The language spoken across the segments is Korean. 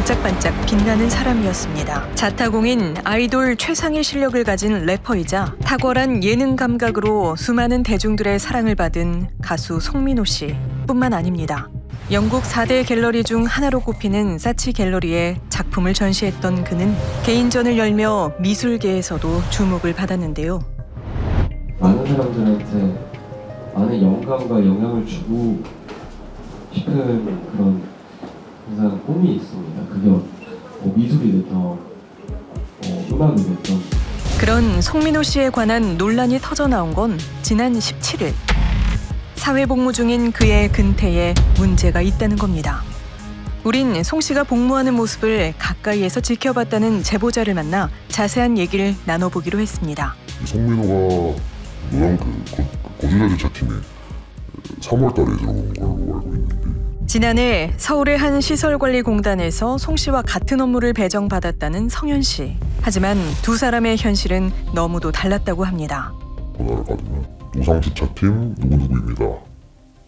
반짝반짝 빛나는 사람이었습니다. 자타공인 아이돌 최상의 실력을 가진 래퍼이자 탁월한 예능 감각으로 수많은 대중들의 사랑을 받은 가수 송민호 씨 뿐만 아닙니다. 영국 4대 갤러리 중 하나로 꼽히는 사치 갤러리에 작품을 전시했던 그는 개인전을 열며 미술계에서도 주목을 받았는데요. 많은 사람들한테 많은 영감과 영향을 주고 싶은 그런 항상 꿈이 있습니다. 그게 미술이 됐던 음악이 됐던. 그런 송민호 씨에 관한 논란이 터져 나온 건 지난 17일. 사회복무 중인 그의 근태에 문제가 있다는 겁니다. 우린 송 씨가 복무하는 모습을 가까이에서 지켜봤다는 제보자를 만나 자세한 얘기를 나눠보기로 했습니다. 송민호가 노양 거주자재차 팀에 3월 달에 들어온 걸로 알고 있는데, 지난해 서울의 한 시설관리공단에서 송 씨와 같은 업무를 배정받았다는 성현 씨. 하지만 두 사람의 현실은 너무도 달랐다고 합니다. 전화를 받으면 노상주차팀 누구누구입니다.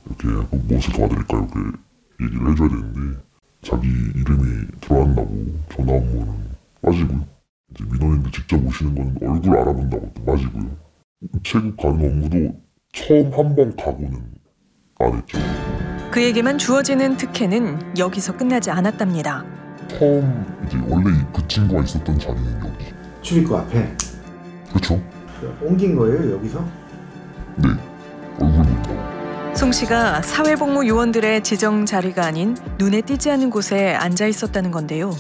이렇게 무엇을 도와드릴까요? 이렇게 얘기를 해줘야 되는데 자기 이름이 들어왔다고 전화 업무는 빠지고요. 이제 민원인들 직접 오시는 건 얼굴 알아본다고 또 빠지고요. 우체국 가는 업무도 처음 한 번 가고는 안 했죠. 그에게만 주어지는 특혜는 여기서 끝나지 않았답니다. 처음 이제 원래 그 친구가 있었던 자리는 여기. 출입구 앞에? 그렇죠. 옮긴 거예요, 여기서? 네, 얼굴 본다고. 송 씨가 사회복무 요원들의 지정 자리가 아닌 눈에 띄지 않는 곳에 앉아 있었다는 건데요.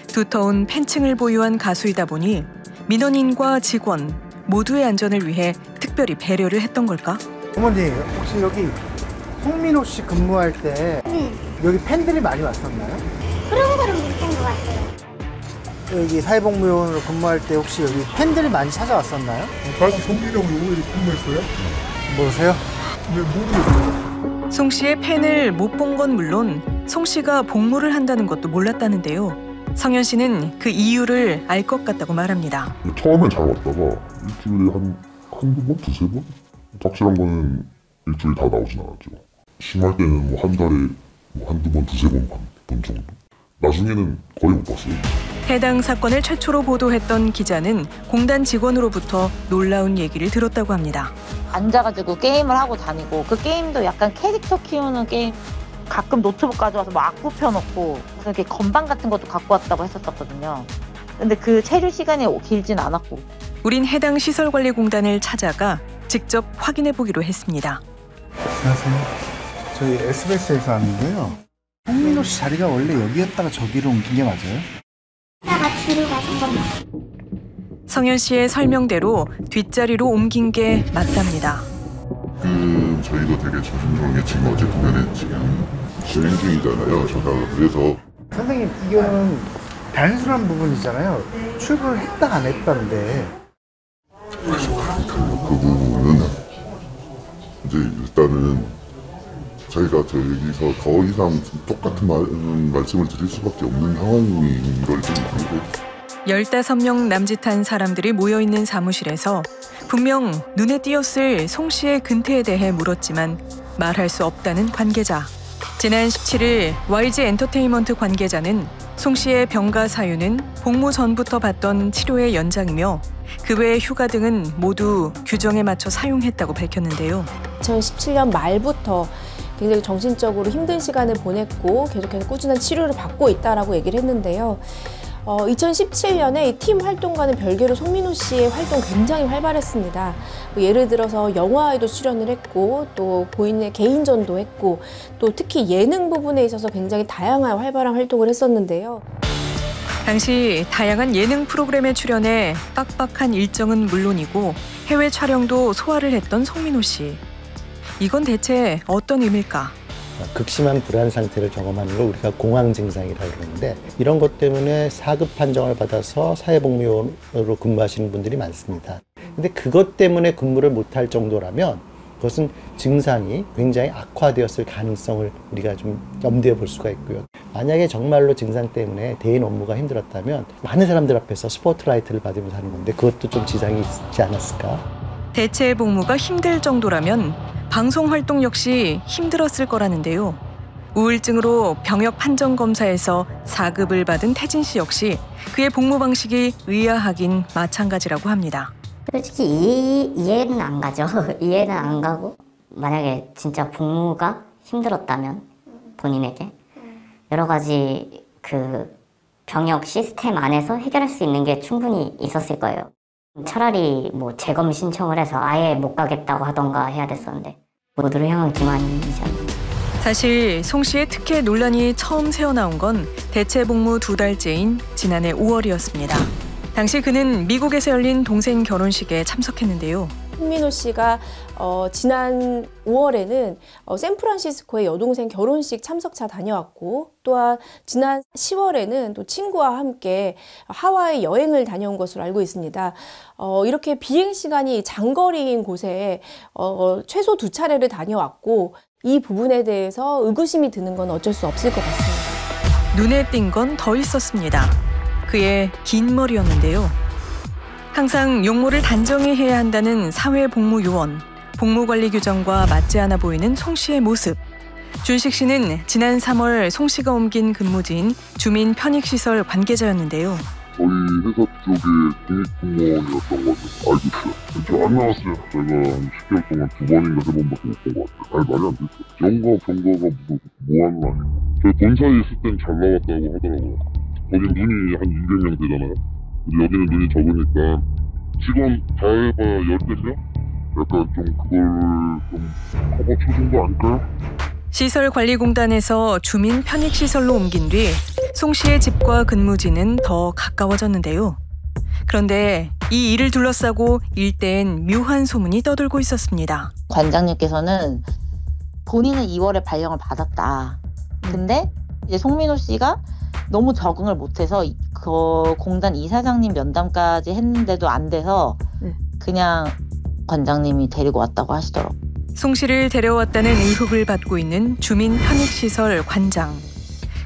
두터운 팬층을 보유한 가수이다 보니 민원인과 직원 모두의 안전을 위해 특별히 배려를 했던 걸까? 어머니, 혹시 여기 송민호 씨 근무할 때 여기 팬들이 많이 왔었나요? 그런 거는 못 본 것 같아요. 여기 사회복무요원으로 근무할 때 혹시 여기 팬들이 많이 찾아왔었나요? 가수 송민호가 요번에 근무했어요? 모르세요? 네, 모르겠어요. 송 씨의 팬을 못 본 건 물론 송 씨가 복무를 한다는 것도 몰랐다는데요. 성현 씨는 그 이유를 알 것 같다고 말합니다. 처음엔 잘 왔다가 일주일에 한두 번, 두세 번? 확실한 거는 일주일 다 나오진 않았죠. 심할 때는 뭐 한 달에 뭐 한두 번, 두세 번 본 정도. 나중에는 거의 못 봤어요. 해당 사건을 최초로 보도했던 기자는 공단 직원으로부터 놀라운 얘기를 들었다고 합니다. 앉아가지고 게임을 하고 다니고, 그 게임도 약간 캐릭터 키우는 게임, 가끔 노트북 가져와서 막 악보 펴놓고 무슨 이렇게 건반 같은 것도 갖고 왔다고 했었거든요. 근데 그 체류 시간이 길진 않았고. 우린 해당 시설관리공단을 찾아가 직접 확인해 보기로 했습니다. 안녕하세요. 저희 SBS에서 왔는데요. 송민호 씨 자리가 원래 여기였다가 저기로 옮긴 게 맞아요? 하다가 뒤로 가신 겁니다. 성현 씨의 설명대로 뒷자리로 옮긴 게 맞답니다. 저희도 되게 조심스럽게 지금 어제 보면은 지금 진행 중이잖아요. 제가 그래서 선생님, 이거는 단순한 부분이잖아요. 출근을 했다 안 했다인데. 그 부분은 이제 일단은 저희가 여기서 더 이상 똑같은 말씀을 드릴 수밖에 없는 상황인 걸 좀 알고. 15명 남짓한 사람들이 모여있는 사무실에서 분명 눈에 띄었을 송 씨의 근태에 대해 물었지만 말할 수 없다는 관계자. 지난 17일 YG 엔터테인먼트 관계자는 송 씨의 병가 사유는 복무 전부터 받던 치료의 연장이며 그 외의 휴가 등은 모두 규정에 맞춰 사용했다고 밝혔는데요. 2017년 말부터 굉장히 정신적으로 힘든 시간을 보냈고 계속해서 꾸준한 치료를 받고 있다라고 얘기를 했는데요. 2017년에 이 팀 활동과는 별개로 송민호 씨의 활동 굉장히 활발했습니다. 예를 들어서 영화에도 출연을 했고 또 본인의 개인전도 했고 또 특히 예능 부분에 있어서 굉장히 다양한 활발한 활동을 했었는데요. 당시 다양한 예능 프로그램에 출연해 빡빡한 일정은 물론이고 해외 촬영도 소화를 했던 송민호 씨. 이건 대체 어떤 의미일까? 극심한 불안 상태를 경험하는 걸 우리가 공황 증상이라고 그러는데, 이런 것 때문에 4급 판정을 받아서 사회복무요원으로 근무하시는 분들이 많습니다. 근데 그것 때문에 근무를 못할 정도라면 그것은 증상이 굉장히 악화되었을 가능성을 우리가 좀 염두에 볼 수가 있고요. 만약에 정말로 증상 때문에 대인 업무가 힘들었다면 많은 사람들 앞에서 스포트라이트를 받으면서 하는 건데 그것도 좀 지장이 있지 않았을까? 대체 복무가 힘들 정도라면 방송 활동 역시 힘들었을 거라는데요. 우울증으로 병역 판정 검사에서 4급을 받은 태진 씨 역시 그의 복무 방식이 의아하긴 마찬가지라고 합니다. 솔직히 이해는 안 가죠. 이해는 안 가고 만약에 진짜 복무가 힘들었다면 본인에게 여러 가지 그 병역 시스템 안에서 해결할 수 있는 게 충분히 있었을 거예요. 차라리 뭐 재검 신청을 해서 아예 못 가겠다고 하던가 해야 됐었는데 모두를 향한 기만이잖아요. 사실 송 씨의 특혜 논란이 처음 새어나온 건 대체 복무 2달째인 지난해 5월이었습니다. 당시 그는 미국에서 열린 동생 결혼식에 참석했는데요. 송민호 씨가 지난 5월에는 샌프란시스코의 여동생 결혼식 참석차 다녀왔고 또한 지난 10월에는 또 친구와 함께 하와이 여행을 다녀온 것으로 알고 있습니다. 이렇게 비행 시간이 장거리인 곳에 최소 2차례를 다녀왔고 이 부분에 대해서 의구심이 드는 건 어쩔 수 없을 것 같습니다. 눈에 띈 건 더 있었습니다. 그의 긴 머리였는데요. 항상 용모를 단정히 해야 한다는 사회복무요원, 복무관리 규정과 맞지 않아 보이는 송 씨의 모습. 준식 씨는 지난 3월 송 씨가 옮긴 근무지인 주민 편익시설 관계자였는데요. 저희 회사 쪽에 공익공무원이었던 것을 알고 있어요. 저 안 나왔어요. 제가 한 10개월 동안 2번인가 3번밖에 못 본 것 같아요. 아니 말이 안 됐어요. 경과가 무슨 뭐하는 아니고. 저희 본사에 있을 땐 잘 나왔다고 하더라고요. 거긴 눈이 한 200명 되잖아요. 근데 여기는 눈이 적으니까 직원 다 해봐야 10명? 약간 좀 그걸 좀 커버 쳐준 거 아닐까요? 시설관리공단에서 주민 편익시설로 옮긴 뒤 송 씨의 집과 근무지는 더 가까워졌는데요. 그런데 이 일을 둘러싸고 일대엔 묘한 소문이 떠돌고 있었습니다. 관장님께서는 본인은 2월에 발령을 받았다. 근데 이제 송민호 씨가 너무 적응을 못해서 그 공단 이사장님 면담까지 했는데도 안 돼서 그냥 관장님이 데리고 왔다고 하시더라고요. 송 씨를 데려왔다는 의혹을 받고 있는 주민 편익시설 관장.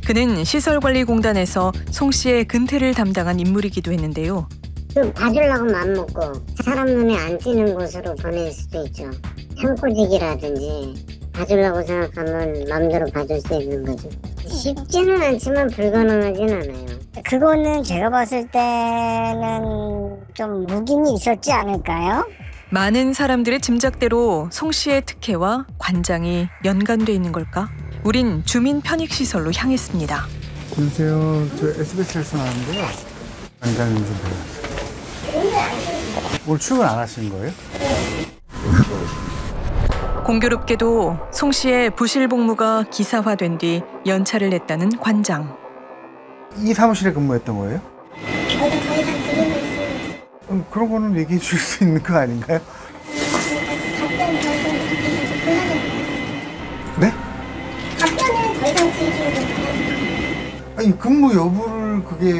그는 시설관리공단에서 송 씨의 근태를 담당한 인물이기도 했는데요. 좀 봐주려고 맘먹고 사람 눈에 안 띄는 곳으로 보낼 수도 있죠. 현꼬지기라든지 봐주려고 생각하면 마음대로 봐줄 수 있는 거죠. 쉽지는 않지만 불가능하진 않아요. 그거는 제가 봤을 때는 좀 묵인이 있었지 않을까요? 많은 사람들의 짐작대로 송 씨의 특혜와 관장이 연관돼 있는 걸까? 우린 주민 편익시설로 향했습니다. 안녕하세요. 저 SBS에서 나왔는데요. 관장님 좀 배웠어요. 오늘 출근 안 하시는 거예요? 공교롭게도 송 씨의 부실 복무가 기사화된 뒤 연차를 냈다는 관장. 이 사무실에 근무했던 거예요? 그런 거는 얘기해 줄 수 있는 거 아닌가요? 네? 답변은 더 이상 드리기는 아니 근무 여부를 그게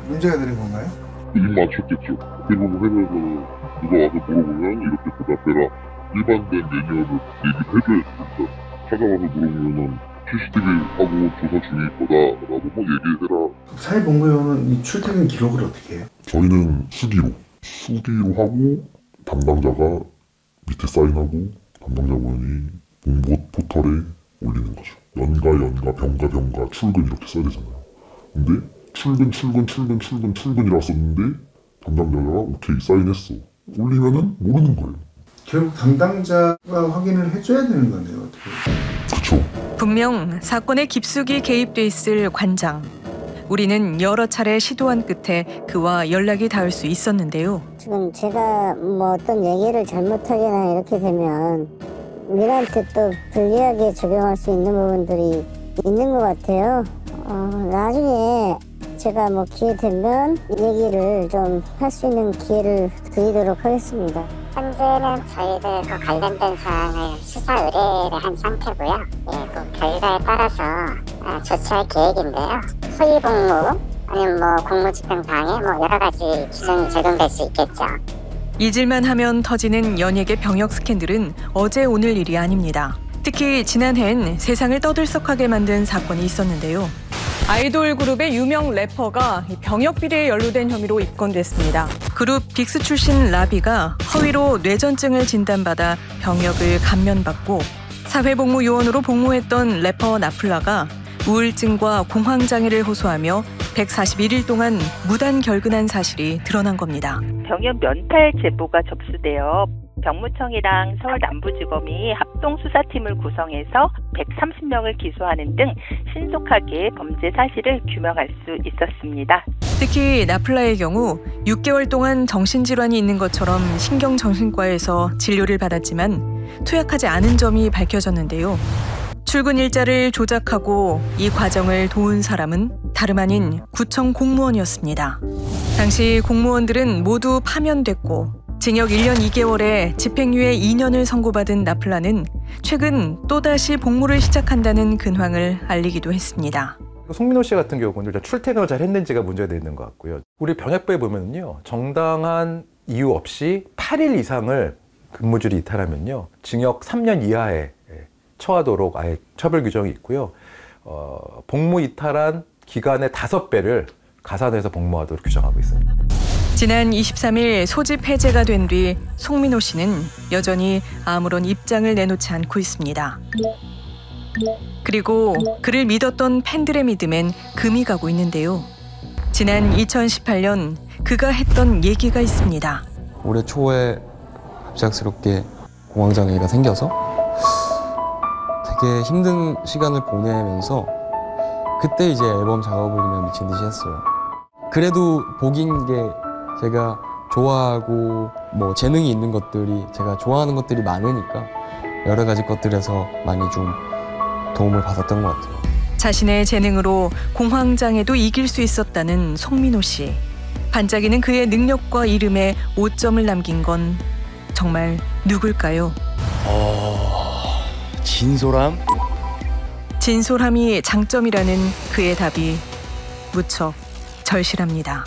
문제가 되는 건가요? 일 맞췄겠죠. 대부분 회사에서 누가 와서 물어보면 이렇게 대답해라. 일반된 매뉴얼을 얘기를 해줘야지. 찾아와서 물어보면은 CCTV 하고 조사 중일 거다라고 뭐 얘기해라. 사회복무요원은 이 출퇴근 기록을 어떻게 해요? 저희는 수기로 하고 담당자가 밑에 사인하고 담당자분이 공고 포털에 올리는 거죠. 연가, 병가, 출근 이렇게 써야 되잖아요. 근데 출근이라 썼는데 담당자가 오케이 사인했어. 올리면은 모르는 거예요. 결국 담당자가 확인을 해줘야 되는 거네요. 어떻게? 그렇죠. 분명 사건에 깊숙이 개입돼 있을 관장. 우리는 여러 차례 시도한 끝에 그와 연락이 닿을 수 있었는데요. 지금 제가 뭐 어떤 얘기를 잘못하거나 이렇게 되면 우리한테 또 불리하게 적용할 수 있는 부분들이 있는 것 같아요. 나중에 제가 뭐 기회 되면 이 얘기를 좀 할 수 있는 기회를 드리도록 하겠습니다. 현재는 저희들과 관련된 사항을 수사 의뢰를 한 상태고요. 그 결과에 따라서 조치할 계획인데요. 소위 복무 아니면 뭐 공무집행 방해 뭐 여러 가지 기준이 적용될 수 있겠죠. 잊을만 하면 터지는 연예계 병역 스캔들은 어제 오늘 일이 아닙니다. 특히 지난해엔 세상을 떠들썩하게 만든 사건이 있었는데요. 아이돌 그룹의 유명 래퍼가 병역 비리에 연루된 혐의로 입건됐습니다. 그룹 빅스 출신 라비가 허위로 뇌전증을 진단받아 병역을 감면받고 사회복무요원으로 복무했던 래퍼 나플라가 우울증과 공황장애를 호소하며 141일 동안 무단 결근한 사실이 드러난 겁니다. 병역 면탈 제보가 접수되어 병무청이랑 서울 남부지검이 합동수사팀을 구성해서 130명을 기소하는 등 신속하게 범죄 사실을 규명할 수 있었습니다. 특히 나플라의 경우 6개월 동안 정신질환이 있는 것처럼 신경정신과에서 진료를 받았지만 투약하지 않은 점이 밝혀졌는데요. 출근 일자를 조작하고 이 과정을 도운 사람은 다름 아닌 구청 공무원이었습니다. 당시 공무원들은 모두 파면됐고 징역 1년 2개월에 집행유예 2년을 선고받은 나플라는 최근 또다시 복무를 시작한다는 근황을 알리기도 했습니다. 송민호 씨 같은 경우는 일단 출퇴근을 잘 했는지가 문제가 되는 것 같고요. 우리 병역부에 보면요, 정당한 이유 없이 8일 이상을 근무주를 이탈하면요, 징역 3년 이하에 처하도록 아예 처벌 규정이 있고요. 복무 이탈한 기간의 5배를 가산해서 복무하도록 규정하고 있습니다. 지난 23일 소집 해제가 된 뒤 송민호 씨는 여전히 아무런 입장을 내놓지 않고 있습니다. 그리고 그를 믿었던 팬들의 믿음엔 금이 가고 있는데요. 지난 2018년 그가 했던 얘기가 있습니다. 올해 초에 갑작스럽게 공황장애가 생겨서 되게 힘든 시간을 보내면서 그때 이제 앨범 작업을 그냥 미친 듯이 했어요. 그래도 복인 게 제가 좋아하고 뭐 재능이 있는 것들이, 제가 좋아하는 것들이 많으니까 여러 가지 것들에서 많이 좀 도움을 받았던 것 같아요. 자신의 재능으로 공황장애도 이길 수 있었다는 송민호 씨. 반짝이는 그의 능력과 이름에 5점을 남긴 건 정말 누굴까요? 진솔함? 진솔함이 장점이라는 그의 답이 무척 절실합니다.